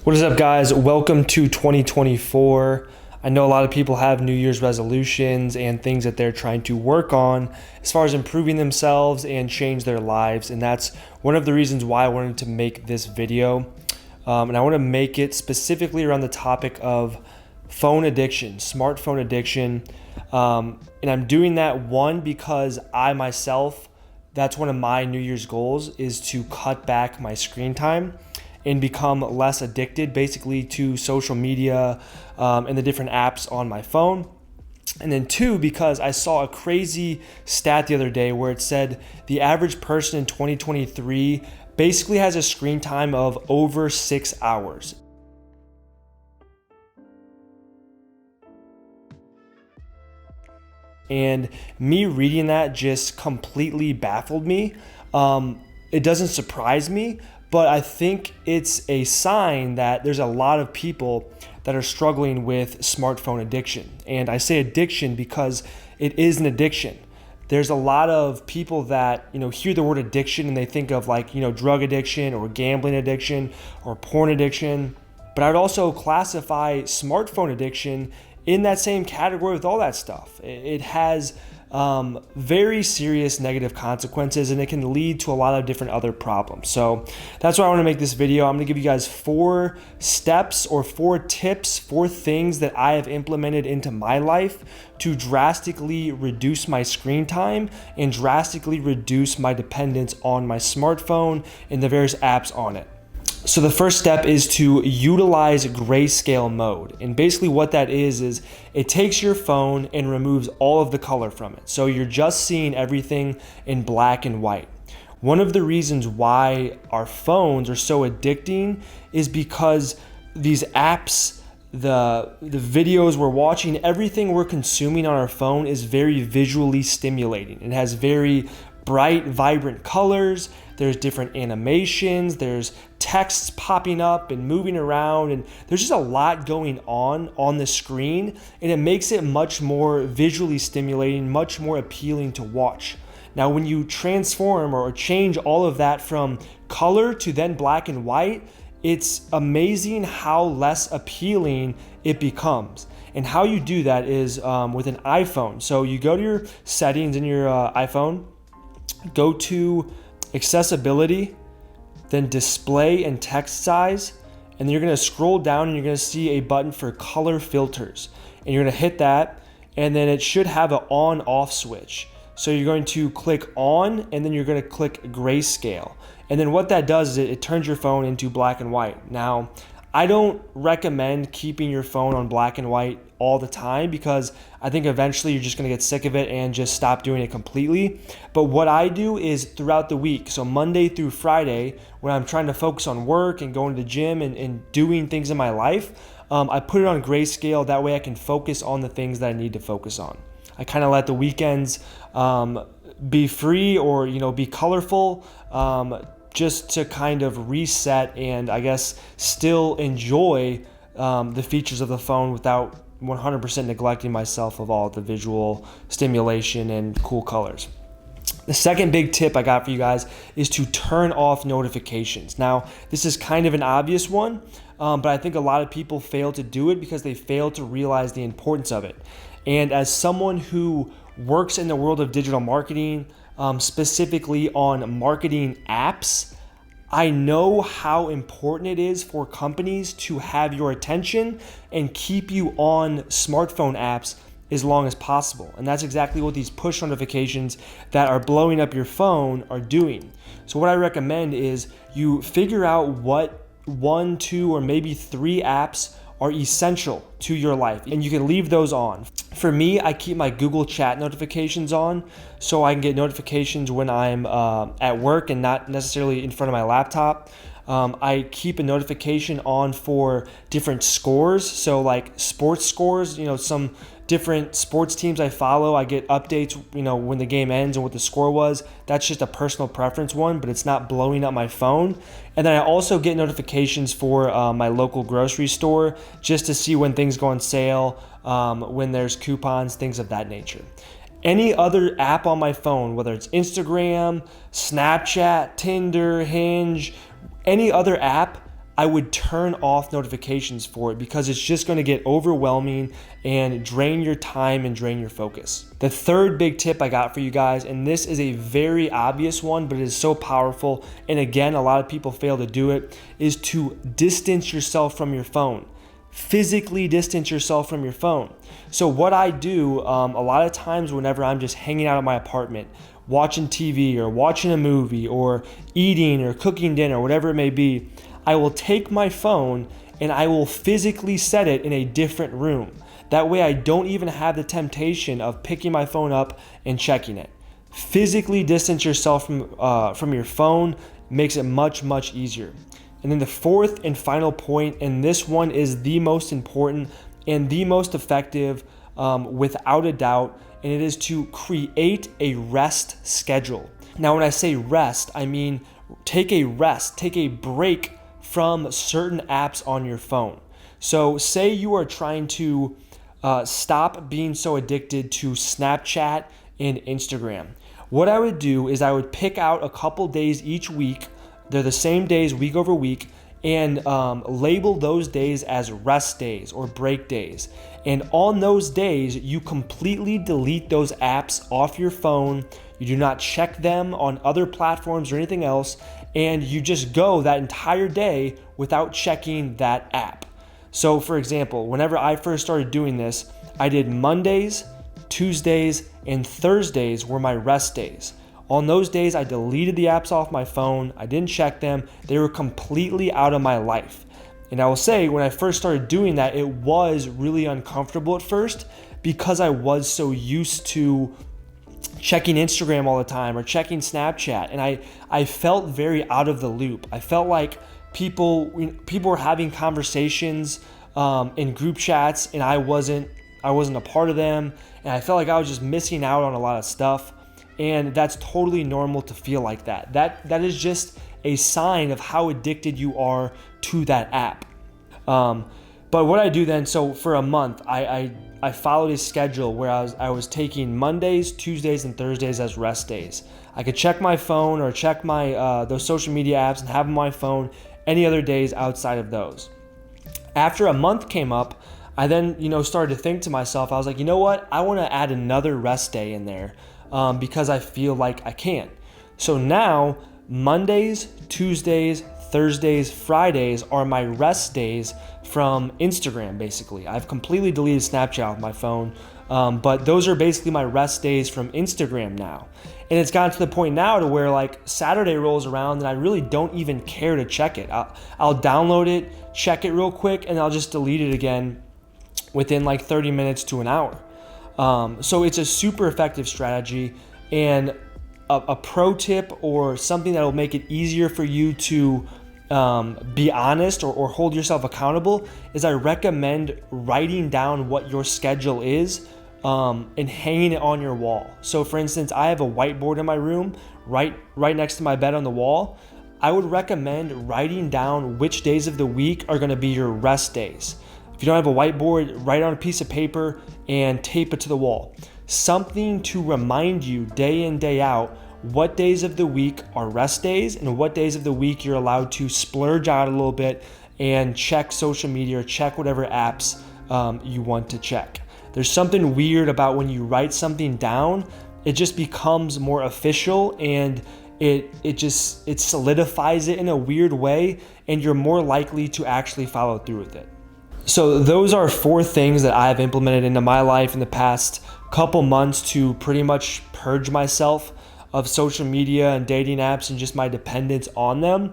What is up, guys? Welcome to 2024. I know a lot of people have New Year's resolutions and things that they're trying to work on as far as improving themselves and change their lives. And that's one of the reasons why I wanted to make this video. And I want to make it specifically around the topic of phone addiction, smartphone addiction. And I'm doing that, one, because I myself, that's one of my New Year's goals, is to cut back my screen time and become less addicted basically to social media and the different apps on my phone. And then two, because I saw a crazy stat the other day where it said the average person in 2023 basically has a screen time of over 6 hours. And me reading that just completely baffled me. It doesn't surprise me, but I think it's a sign that there's a lot of people that are struggling with smartphone addiction. And I say addiction because it is an addiction. There's a lot of people that, hear the word addiction and they think of drug addiction or gambling addiction or porn addiction. But I would also classify smartphone addiction in that same category with all that stuff. It has very serious negative consequences, and it can lead to a lot of different other problems. So that's why I want to make this video. I'm going to give you guys 4 steps or 4 tips, 4 things that I have implemented into my life to drastically reduce my screen time and drastically reduce my dependence on my smartphone and the various apps on it. So the first step is to utilize Grayscale Mode. And basically what that is it takes your phone and removes all of the color from it. So you're just seeing everything in black and white. One of the reasons why our phones are so addicting is because these apps, the videos we're watching, everything we're consuming on our phone is very visually stimulating. It has very bright, vibrant colors. There's different animations, there's texts popping up and moving around, and there's just a lot going on the screen, and it makes it much more visually stimulating, much more appealing to watch. Now, when you transform or change all of that from color to then black and white, it's amazing how less appealing it becomes. And how you do that is with an iPhone. So you go to your settings in your iPhone, go to accessibility, then display and text size, and then you're going to scroll down and you're going to see a button for color filters, and you're going to hit that, and then it should have an on off switch. So you're going to click on, and then you're going to click grayscale, and then what that does is it turns your phone into black and white. Now, I don't recommend keeping your phone on black and white all the time because I think eventually you're just going to get sick of it and just stop doing it completely. But what I do is throughout the week, so Monday through Friday, when I'm trying to focus on work and going to the gym and doing things in my life, I put it on grayscale. That way I can focus on the things that I need to focus on. I kind of let the weekends be free or be colorful, just to kind of reset and I guess still enjoy the features of the phone without 100% neglecting myself of all the visual stimulation and cool colors. The second big tip I got for you guys is to turn off notifications. Now, this is kind of an obvious one, but I think a lot of people fail to do it because they fail to realize the importance of it. And as someone who works in the world of digital marketing, specifically on marketing apps, I know how important it is for companies to have your attention and keep you on smartphone apps as long as possible. And that's exactly what these push notifications that are blowing up your phone are doing. So what I recommend is you figure out what 1, 2, or maybe 3 apps are essential to your life, and you can leave those on. For me, I keep my Google Chat notifications on so I can get notifications when I'm at work and not necessarily in front of my laptop. I keep a notification on for different scores, so like sports scores, some different sports teams I follow, I get updates, when the game ends and what the score was. That's just a personal preference one, but it's not blowing up my phone. And then I also get notifications for my local grocery store just to see when things go on sale, when there's coupons, things of that nature. Any other app on my phone, whether it's Instagram, Snapchat, Tinder, Hinge, any other app, I would turn off notifications for it because it's just going to get overwhelming and drain your time and drain your focus. The third big tip I got for you guys, and this is a very obvious one, but it is so powerful, and again, a lot of people fail to do it, is to distance yourself from your phone. Physically distance yourself from your phone. So what I do a lot of times whenever I'm just hanging out at my apartment, watching TV or watching a movie or eating or cooking dinner, whatever it may be, I will take my phone and I will physically set it in a different room. That way I don't even have the temptation of picking my phone up and checking it. Physically distance yourself from your phone makes it much, much easier. And then the fourth and final point, and this one is the most important and the most effective without a doubt, and it is to create a rest schedule. Now, when I say rest, I mean take a rest, take a break from certain apps on your phone. So say you are trying to stop being so addicted to Snapchat and Instagram. What I would do is I would pick out a couple days each week. They're the same days week over week, and label those days as rest days or break days. And on those days, you completely delete those apps off your phone. You do not check them on other platforms or anything else, and you just go that entire day without checking that app. So for example, whenever I first started doing this, I did Mondays, Tuesdays, and Thursdays were my rest days. On those days, I deleted the apps off my phone. I didn't check them. They were completely out of my life. And I will say, when I first started doing that, it was really uncomfortable at first because I was so used to checking Instagram all the time or checking Snapchat. And I felt very out of the loop. I felt like people were having conversations in group chats and I wasn't a part of them. And I felt like I was just missing out on a lot of stuff. And that's totally normal to feel like that. That is just a sign of how addicted you are to that app. But what I do then, so for a month, I followed a schedule where I was taking Mondays, Tuesdays, and Thursdays as rest days. I could check my phone or check my those social media apps and have them on my phone any other days outside of those. After a month came up, I then started to think to myself, I was like, you know what? I want to add another rest day in there. Because I feel like I can. So now Mondays, Tuesdays, Thursdays, Fridays are my rest days from Instagram, basically. I've completely deleted Snapchat off my phone, but those are basically my rest days from Instagram now. And it's gotten to the point now to where like Saturday rolls around and I really don't even care to check it. I'll download it, check it real quick, and I'll just delete it again within like 30 minutes to an hour. So it's a super effective strategy, and a pro tip or something that will make it easier for you to be honest or hold yourself accountable is I recommend writing down what your schedule is and hanging it on your wall. So for instance, I have a whiteboard in my room right next to my bed on the wall. I would recommend writing down which days of the week are going to be your rest days. If you don't have a whiteboard, write on a piece of paper and tape it to the wall. Something to remind you day in, day out, what days of the week are rest days and what days of the week you're allowed to splurge out a little bit and check social media or check whatever apps you want to check. There's something weird about when you write something down, it just becomes more official and it solidifies it in a weird way, and you're more likely to actually follow through with it. So those are 4 things that I've implemented into my life in the past couple months to pretty much purge myself of social media and dating apps and just my dependence on them.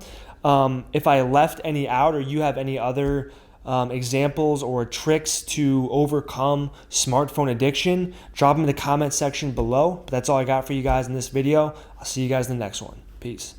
If I left any out or you have any other examples or tricks to overcome smartphone addiction, drop them in the comment section below. But that's all I got for you guys in this video. I'll see you guys in the next one. Peace.